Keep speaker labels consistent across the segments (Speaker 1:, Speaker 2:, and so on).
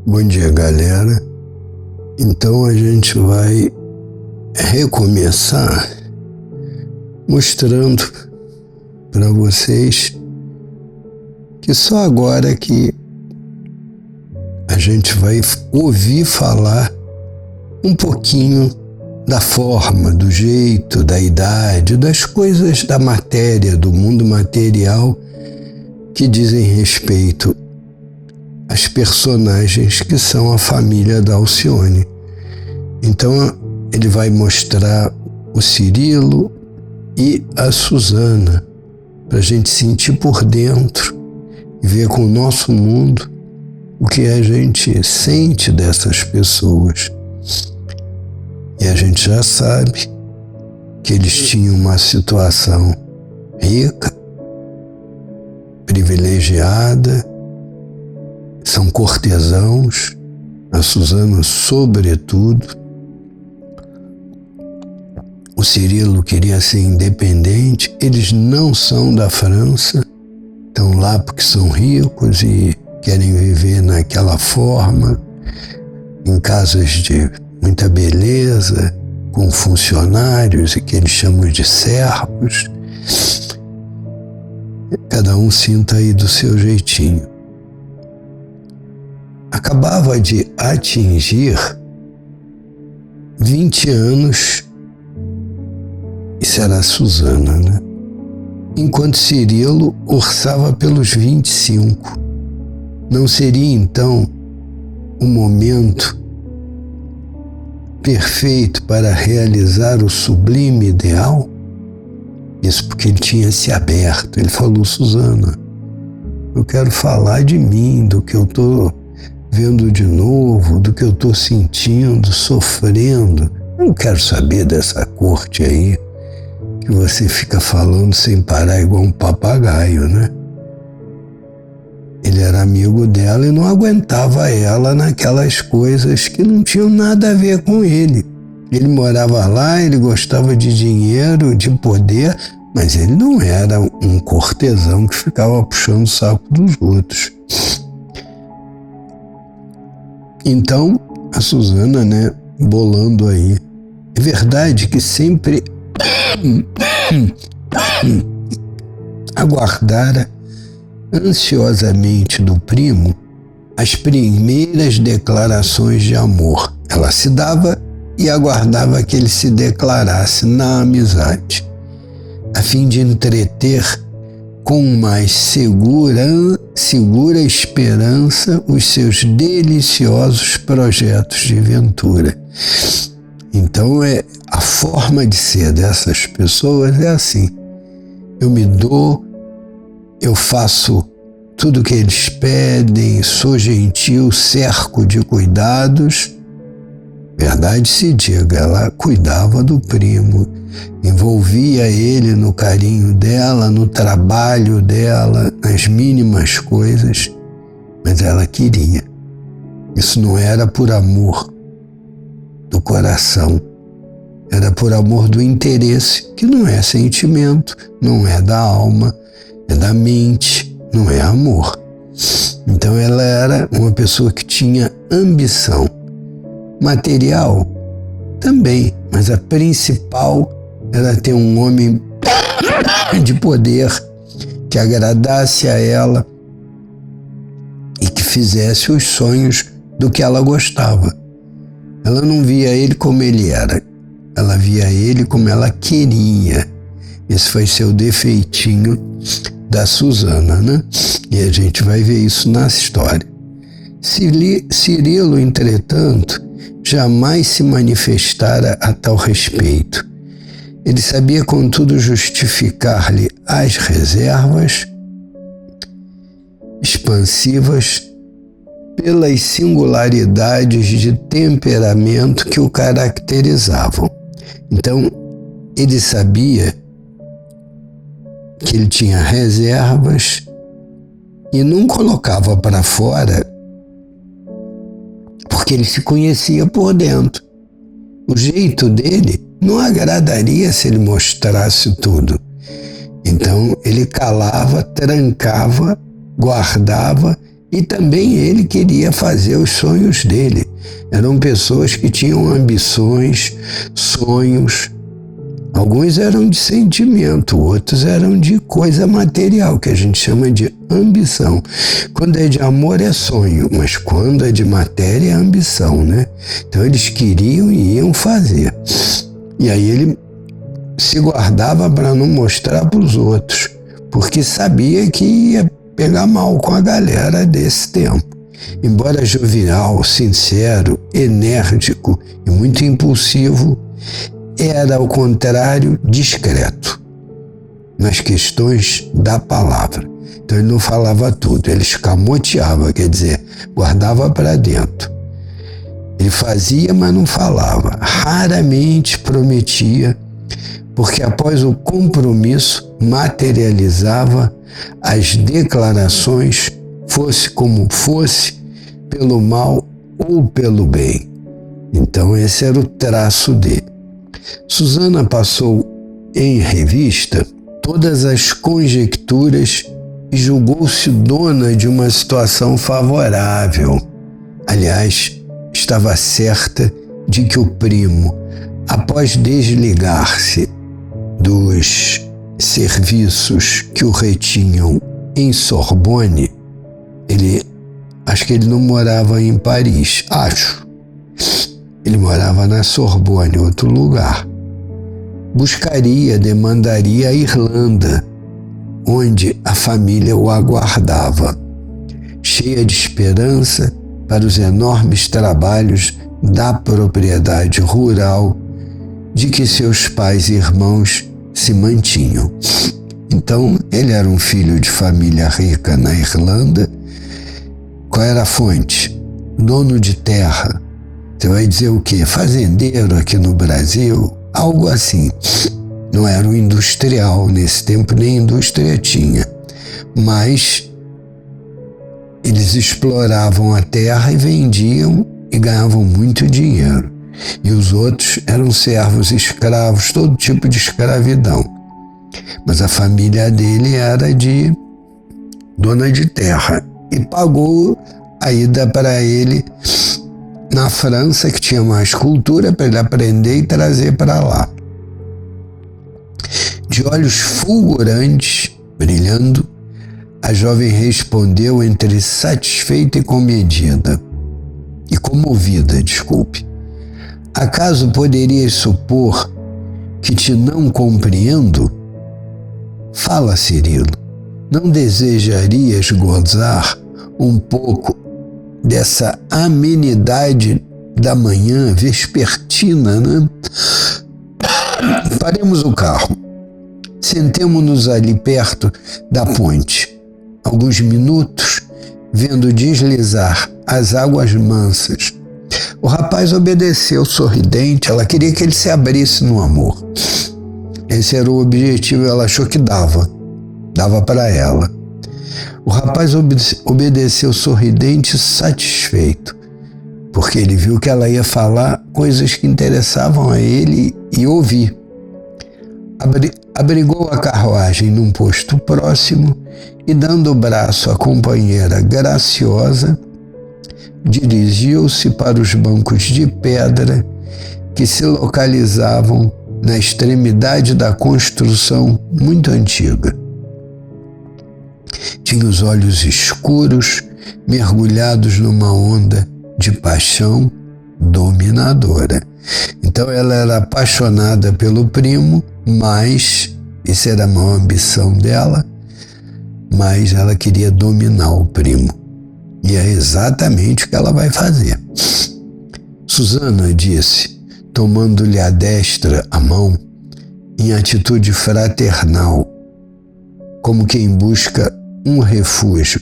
Speaker 1: Bom dia, galera. Então a gente vai recomeçar mostrando para vocês que só agora que a gente vai ouvir falar um pouquinho da forma, do jeito, da idade, das coisas da matéria, do mundo material que dizem respeito às personagens que são a família da Alcione. Então ele vai mostrar o Cirilo e a Suzana para a gente sentir por dentro e ver com o nosso mundo o que a gente sente dessas pessoas. E a gente já sabe que eles tinham uma situação rica, privilegiada, são cortesãos, a Suzana sobretudo. O Cirilo queria ser independente, eles não são da França, estão lá porque são ricos e querem viver naquela forma, em casas de muita beleza, com funcionários e que eles chamam de servos. Cada um sinta aí do seu jeitinho. Acabava de atingir 20 anos, isso era a Suzana, né? Enquanto Cirilo orçava pelos 25. Não seria então o momento perfeito para realizar o sublime ideal? Isso porque ele tinha se aberto. Ele falou: Suzana, eu quero falar de mim, do que eu estou vendo de novo, do que eu estou sentindo, sofrendo. Eu não quero saber dessa corte aí que você fica falando sem parar igual um papagaio, né? Ele era amigo dela e não aguentava ela naquelas coisas que não tinham nada a ver com ele. Ele morava lá, ele gostava de dinheiro, de poder, mas ele não era um cortesão que ficava puxando o saco dos outros. Então, a Suzana, né, bolando aí. É verdade que sempre aguardara ansiosamente do primo as primeiras declarações de amor. Ela se dava e aguardava que ele se declarasse na amizade, a fim de entreter com mais segura esperança os seus deliciosos projetos de ventura. Então a forma de ser dessas pessoas é assim: eu me dou, eu faço tudo o que eles pedem, sou gentil, cerco de cuidados. Verdade se diga, ela cuidava do primo, envolvia ele no carinho dela, no trabalho dela, nas mínimas coisas, mas ela queria. Isso não era por amor do coração, era por amor do interesse, que não é sentimento, não é da alma, é da mente, não é amor. Então ela era uma pessoa que tinha ambição. Material também, mas a principal era ter um homem de poder que agradasse a ela e que fizesse os sonhos do que ela gostava. Ela não via ele como ele era, ela via ele como ela queria. Esse foi seu defeitinho da Suzana, né? E a gente vai ver isso na história. Cirilo, entretanto, jamais se manifestara a tal respeito. Ele sabia, contudo, justificar-lhe as reservas expansivas pelas singularidades de temperamento que o caracterizavam. Então, ele sabia que ele tinha reservas e não colocava para fora porque ele se conhecia por dentro. O jeito dele não agradaria se ele mostrasse tudo. Então ele calava, trancava, guardava E também ele queria fazer os sonhos dele. Eram pessoas que tinham ambições, sonhos. Alguns eram de sentimento, outros eram de coisa material, que a gente chama de ambição. Quando é de amor é sonho, mas quando é de matéria é ambição, né? Então eles queriam e iam fazer. E aí ele se guardava para não mostrar para os outros, porque sabia que ia pegar mal com a galera desse tempo. Embora jovial, sincero, enérgico e muito impulsivo, era, ao contrário, discreto nas questões da palavra. Então ele não falava tudo, ele escamoteava, quer dizer, guardava para dentro. Ele fazia, mas não falava. Raramente prometia, porque após o compromisso materializava as declarações, fosse como fosse, pelo mal ou pelo bem. Então esse era o traço dele. Susana passou em revista todas as conjecturas e julgou-se dona de uma situação favorável. Aliás, estava certa de que o primo, após desligar-se dos serviços que o retinham em Sorbonne, acho que ele não morava em Paris, ele morava na Sorbonne, outro lugar. Demandaria a Irlanda, onde a família o aguardava, cheia de esperança para os enormes trabalhos da propriedade rural de que seus pais e irmãos se mantinham. Então, ele era um filho de família rica na Irlanda. Qual era a fonte? Dono de terra. Você vai dizer o quê? Fazendeiro aqui no Brasil? Algo assim. Não era um industrial, nesse tempo nem indústria tinha. Mas eles exploravam a terra e vendiam e ganhavam muito dinheiro. E os outros eram servos, escravos, todo tipo de escravidão. Mas a família dele era de dona de terra e pagou a ida para ele na França, que tinha mais cultura, para ele aprender e trazer para lá. De olhos fulgurantes, brilhando, a jovem respondeu entre satisfeita e comedida. E comovida, desculpe. Acaso poderias supor que te não compreendo? Fala, Cirilo, não desejarias gozar um pouco dessa amenidade da manhã vespertina, né? Paremos o carro. Sentemo-nos ali perto da ponte. Alguns minutos, vendo deslizar as águas mansas. O rapaz obedeceu sorridente, ela queria que ele se abrisse no amor. Esse era o objetivo, ela achou que dava para ela. O rapaz obedeceu sorridente e satisfeito, porque ele viu que ela ia falar coisas que interessavam a ele e ouvir. Abrigou a carruagem num posto próximo e, dando o braço à companheira graciosa, dirigiu-se para os bancos de pedra que se localizavam na extremidade da construção muito antiga. Tinha os olhos escuros, mergulhados numa onda de paixão dominadora. Então ela era apaixonada pelo primo, mas, isso era a maior ambição dela, mas ela queria dominar o primo. E é exatamente o que ela vai fazer. Susana disse, tomando-lhe a destra a mão, em atitude fraternal, como quem busca um refúgio.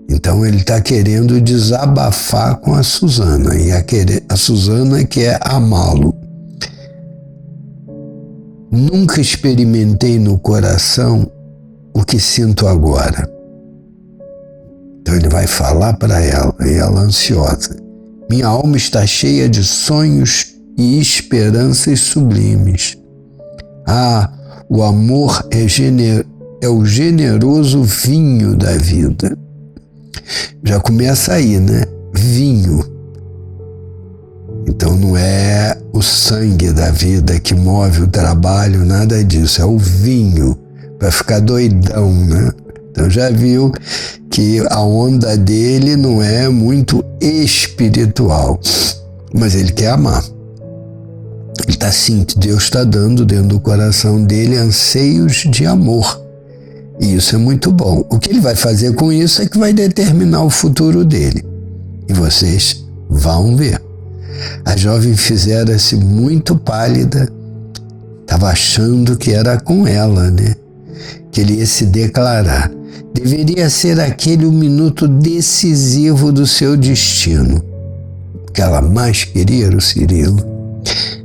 Speaker 1: Então ele está querendo desabafar com a Susana, e a Susana quer amá-lo. Nunca experimentei no coração o que sinto agora. Então ele vai falar para ela, e ela ansiosa. Minha alma está cheia de sonhos e esperanças sublimes. O amor é o generoso vinho da vida. Já começa aí, né? Vinho. Então não é o sangue da vida que move o trabalho, nada disso. É o vinho, para ficar doidão, né? Então já viu que a onda dele não é muito espiritual, mas ele quer amar. Ele está Deus está dando dentro do coração dele anseios de amor. E isso é muito bom. O que ele vai fazer com isso é que vai determinar o futuro dele. E vocês vão ver. A jovem fizera-se muito pálida, estava achando que era com ela, né? Que ele ia se declarar. Deveria ser aquele o minuto decisivo do seu destino. O que ela mais queria era o Cirilo.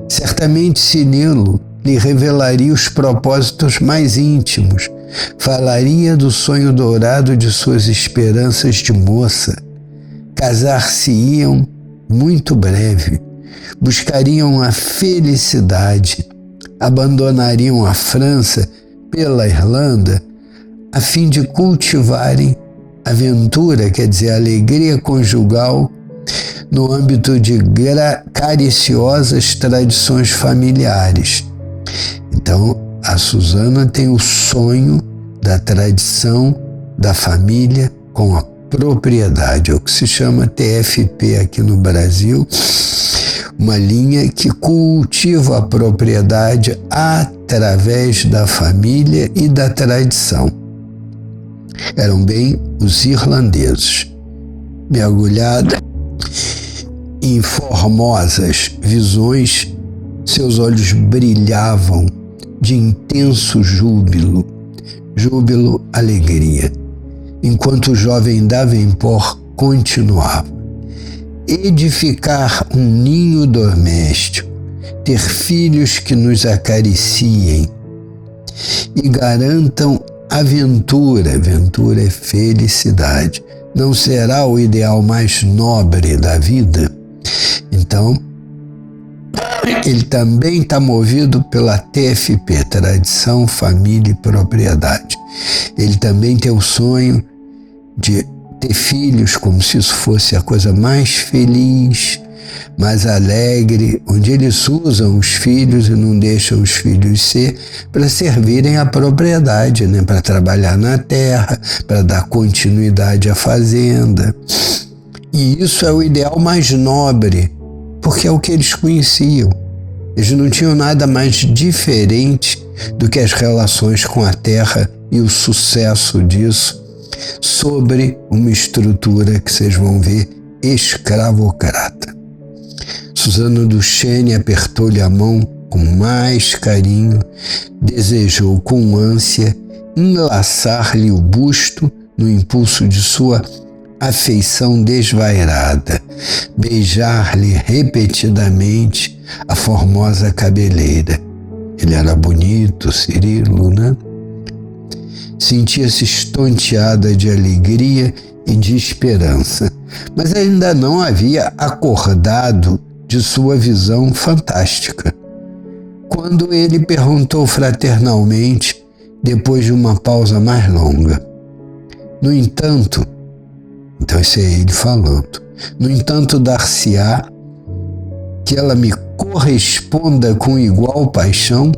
Speaker 1: Certamente Cirilo lhe revelaria os propósitos mais íntimos, falaria do sonho dourado de suas esperanças de moça. Casar-se-iam muito breve, buscariam a felicidade, abandonariam a França pela Irlanda, a fim de cultivarem aventura, quer dizer, alegria conjugal, no âmbito de cariciosas tradições familiares. Então, a Susana tem o sonho da tradição da família com a propriedade, é o que se chama TFP aqui no Brasil, uma linha que cultiva a propriedade através da família e da tradição. Eram bem os irlandeses. Mergulhada em formosas visões, seus olhos brilhavam de intenso júbilo, alegria, enquanto o jovem Davenport continuava. Edificar um ninho doméstico, ter filhos que nos acariciem e garantam aventura é felicidade. Não será o ideal mais nobre da vida? Então, ele também está movido pela TFP, tradição, família e propriedade. Ele também tem o sonho de ter filhos, como se isso fosse a coisa mais feliz, mais alegre, onde eles usam os filhos e não deixam os filhos ser, para servirem à propriedade, né? Para trabalhar na terra, para dar continuidade à fazenda. E isso é o ideal mais nobre, porque é o que eles conheciam. Eles não tinham nada mais diferente do que as relações com a terra e o sucesso disso sobre uma estrutura que vocês vão ver escravocrata. Susana Duchesne apertou-lhe a mão com mais carinho, desejou com ânsia enlaçar-lhe o busto no impulso de sua afeição desvairada, beijar-lhe repetidamente a formosa cabeleira. Ele era bonito, Cirilo, né? Sentia-se estonteada de alegria e de esperança, mas ainda não havia acordado de sua visão fantástica. Quando ele perguntou fraternalmente, depois de uma pausa mais longa: no entanto, então esse é ele falando, no entanto, dar-se-á que ela me corresponda com igual paixão?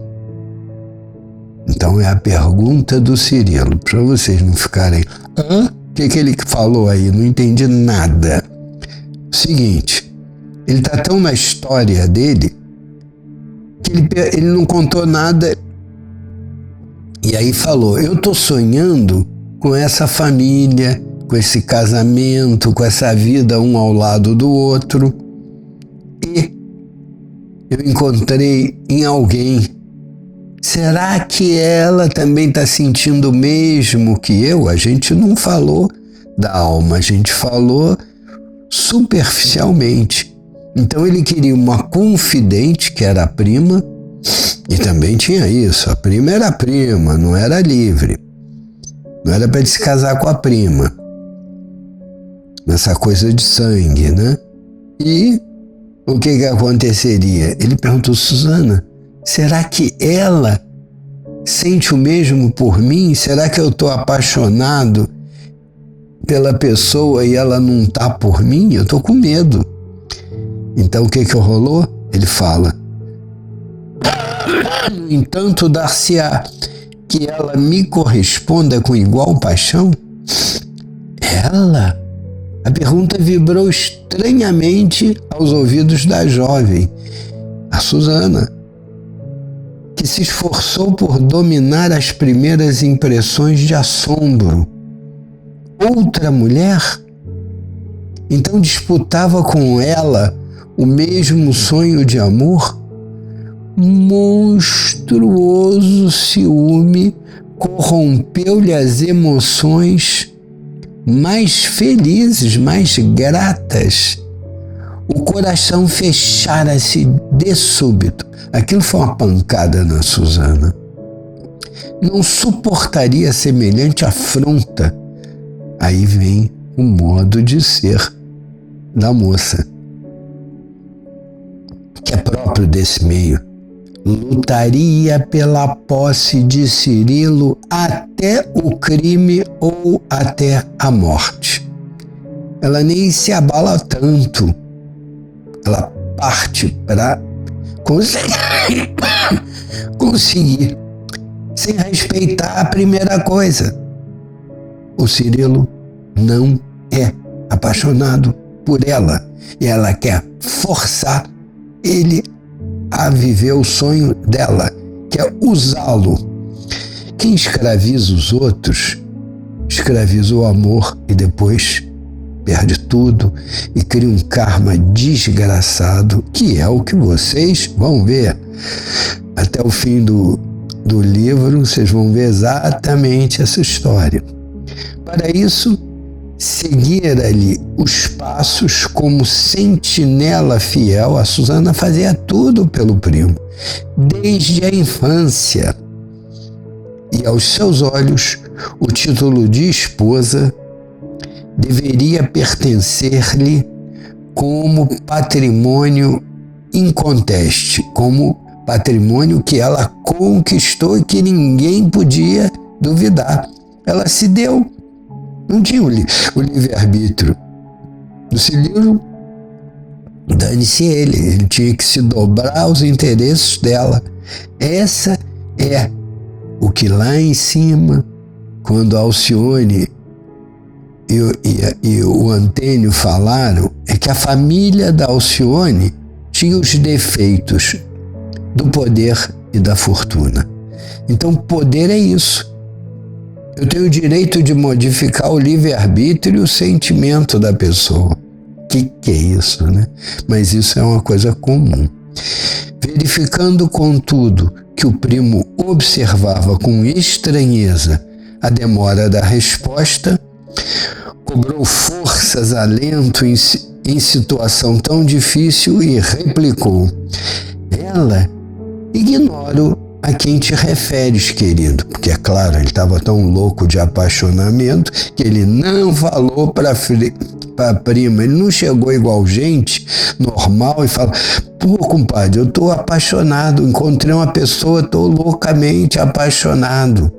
Speaker 1: Então é a pergunta do Cirilo, para vocês não ficarem, o que ele falou aí? Não entendi nada. Seguinte, ele está tão na história dele que ele não contou nada. E aí falou: eu estou sonhando com essa família, com esse casamento, com essa vida um ao lado do outro. E eu encontrei em alguém. Será que ela também está sentindo o mesmo que eu? A gente não falou da alma, a gente falou superficialmente. Então ele queria uma confidente, que era a prima, e também tinha isso, a prima era a prima, não era livre. Não era para ele se casar com a prima. Nessa coisa de sangue, né? E o que aconteceria? Ele perguntou: Susana, será que ela sente o mesmo por mim? Será que eu estou apaixonado pela pessoa e ela não tá por mim, eu tô com medo. Então o que rolou? Ele fala: no entanto, dar-se-á que ela me corresponda com igual paixão? Ela? A pergunta vibrou estranhamente aos ouvidos da jovem, a Susana, que se esforçou por dominar as primeiras impressões de assombro. Outra mulher? Então disputava com ela o mesmo sonho de amor? Monstruoso ciúme corrompeu-lhe as emoções mais felizes, mais gratas. O coração fechara-se de súbito. Aquilo foi uma pancada na Susana. Não suportaria semelhante afronta. Aí vem o modo de ser da moça, que é próprio desse meio. Lutaria pela posse de Cirilo até o crime ou até a morte. Ela nem se abala tanto. Ela parte para conseguir, sem respeitar a primeira coisa. O Cirilo não é apaixonado por ela e ela quer forçar ele a viver o sonho dela, que é usá-lo. Quem escraviza os outros, escraviza o amor e depois perde tudo e cria um karma desgraçado, que é o que vocês vão ver. Até o fim do livro, vocês vão ver exatamente essa história. Para isso, seguira-lhe os passos como sentinela fiel. A Susana fazia tudo pelo primo, desde a infância. E aos seus olhos, o título de esposa deveria pertencer-lhe como patrimônio inconteste, como patrimônio que ela conquistou e que ninguém podia duvidar. Ela se deu. Não tinha o livre-arbítrio. Do Cirilo, dane-se ele tinha que se dobrar aos interesses dela. Essa é o que lá em cima, quando a Alcione e o Antênio falaram, é que a família da Alcione tinha os defeitos do poder e da fortuna. Então, poder é isso. Eu tenho o direito de modificar o livre-arbítrio e o sentimento da pessoa. Que é isso, né? Mas isso é uma coisa comum. Verificando, contudo, que o primo observava com estranheza a demora da resposta, cobrou forças, alento em situação tão difícil e replicou: ela, ignoro a quem te referes, querido. Porque, é claro, ele estava tão louco de apaixonamento que ele não falou para a prima. Ele não chegou igual gente normal e falou: pô, compadre, eu estou apaixonado, encontrei uma pessoa, estou loucamente apaixonado.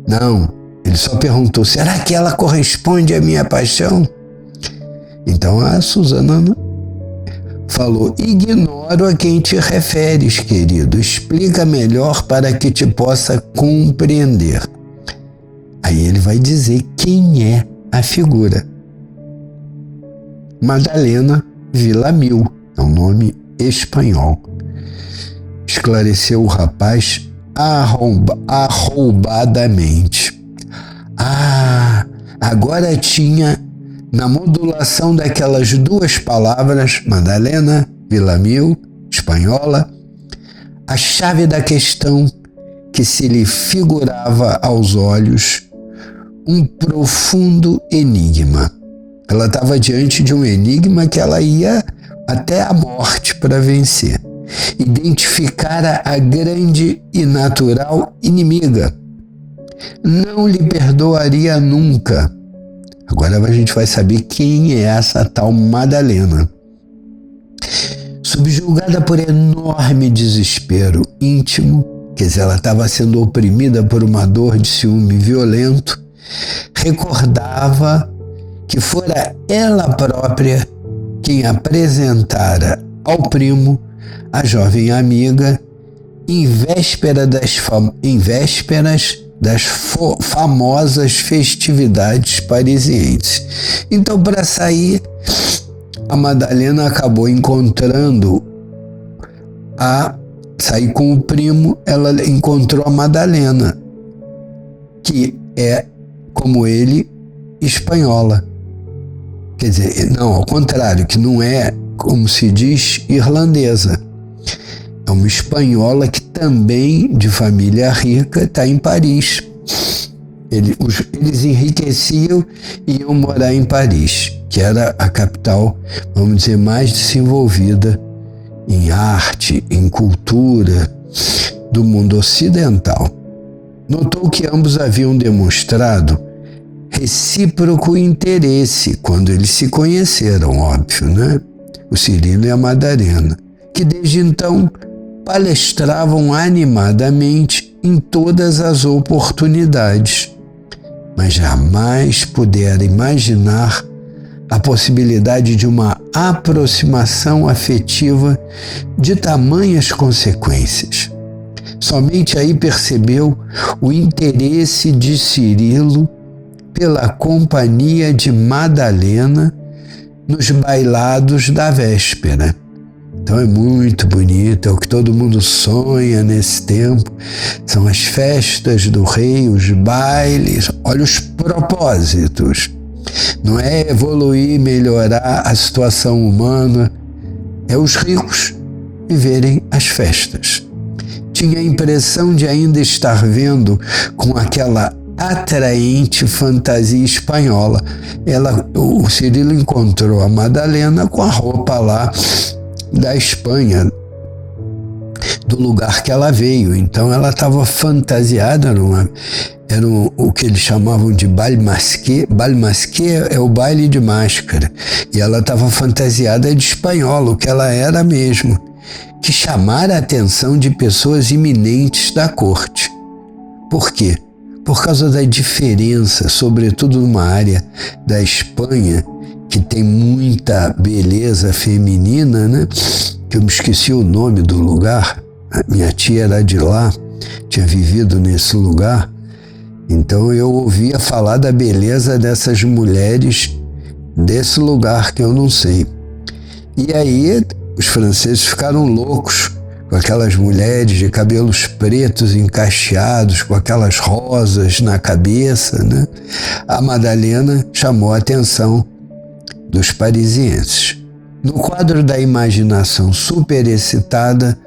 Speaker 1: Não, ele só perguntou: será que ela corresponde à minha paixão? Então a Susana falou: ignoro a quem te referes, querido. Explica melhor para que te possa compreender. Aí ele vai dizer quem é a figura. Madalena Villamil, é um nome espanhol. Esclareceu o rapaz arrombadamente. Agora tinha, na modulação daquelas duas palavras, Madalena Villamil, espanhola, a chave da questão que se lhe figurava aos olhos um profundo enigma. Ela estava diante de um enigma que ela ia até a morte para vencer. Identificara a grande e natural inimiga. Não lhe perdoaria nunca. Agora a gente vai saber quem é essa tal Madalena. Subjugada por enorme desespero íntimo, quer dizer, ela estava sendo oprimida por uma dor de ciúme violento, recordava que fora ela própria quem apresentara ao primo a jovem amiga em vésperas das famosas festividades parisienses. Então, para sair, a Madalena acabou sair com o primo, ela encontrou a Madalena, que é, como ele, espanhola. Quer dizer, não, ao contrário, que não é, como se diz, irlandesa. É uma espanhola que também, de família rica, está em Paris. Eles enriqueciam e iam morar em Paris, que era a capital, vamos dizer, mais desenvolvida em arte, em cultura do mundo ocidental. Notou que ambos haviam demonstrado recíproco interesse quando eles se conheceram, óbvio, né? O Cirilo e a Madalena, que desde então palestravam animadamente em todas as oportunidades, mas jamais puderam imaginar a possibilidade de uma aproximação afetiva de tamanhas consequências. Somente aí percebeu o interesse de Cirilo pela companhia de Madalena nos bailados da véspera. Então é muito bonito, é o que todo mundo sonha nesse tempo. São as festas do rei, os bailes, olha os propósitos. Não é evoluir, melhorar a situação humana, é os ricos viverem as festas. Tinha a impressão de ainda estar vendo com aquela atraente fantasia espanhola. O Cirilo encontrou a Madalena com a roupa lá da Espanha, do lugar que ela veio. Então ela estava fantasiada, era o que eles chamavam de baile masqué. Baile masqué é o baile de máscara. E ela estava fantasiada de espanhola, o que ela era mesmo, que chamara a atenção de pessoas iminentes da corte. Por quê? Por causa da diferença, sobretudo numa área da Espanha, que tem muita beleza feminina, né? Que eu me esqueci o nome do lugar. A minha tia era de lá, tinha vivido nesse lugar. Então eu ouvia falar da beleza dessas mulheres desse lugar que eu não sei. E aí os franceses ficaram loucos com aquelas mulheres de cabelos pretos encaixeados, com aquelas rosas na cabeça, né? A Madalena chamou a atenção dos parisienses. No quadro da imaginação superexcitada,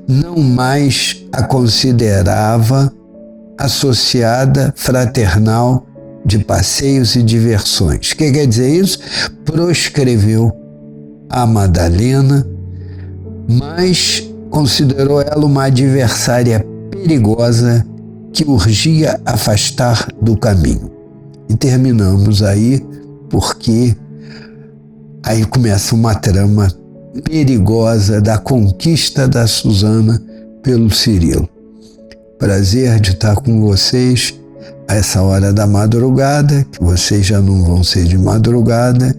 Speaker 1: não mais a considerava associada fraternal de passeios e diversões. O que quer dizer isso? Proscreveu a Madalena, mas considerou ela uma adversária perigosa que urgia afastar do caminho. E terminamos aí porque aí começa uma trama perigosa da conquista da Susana pelo Cirilo. Prazer de estar com vocês a essa hora da madrugada, que vocês já não vão ser de madrugada,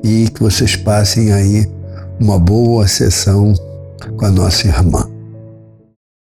Speaker 1: e que vocês passem aí uma boa sessão com a nossa irmã.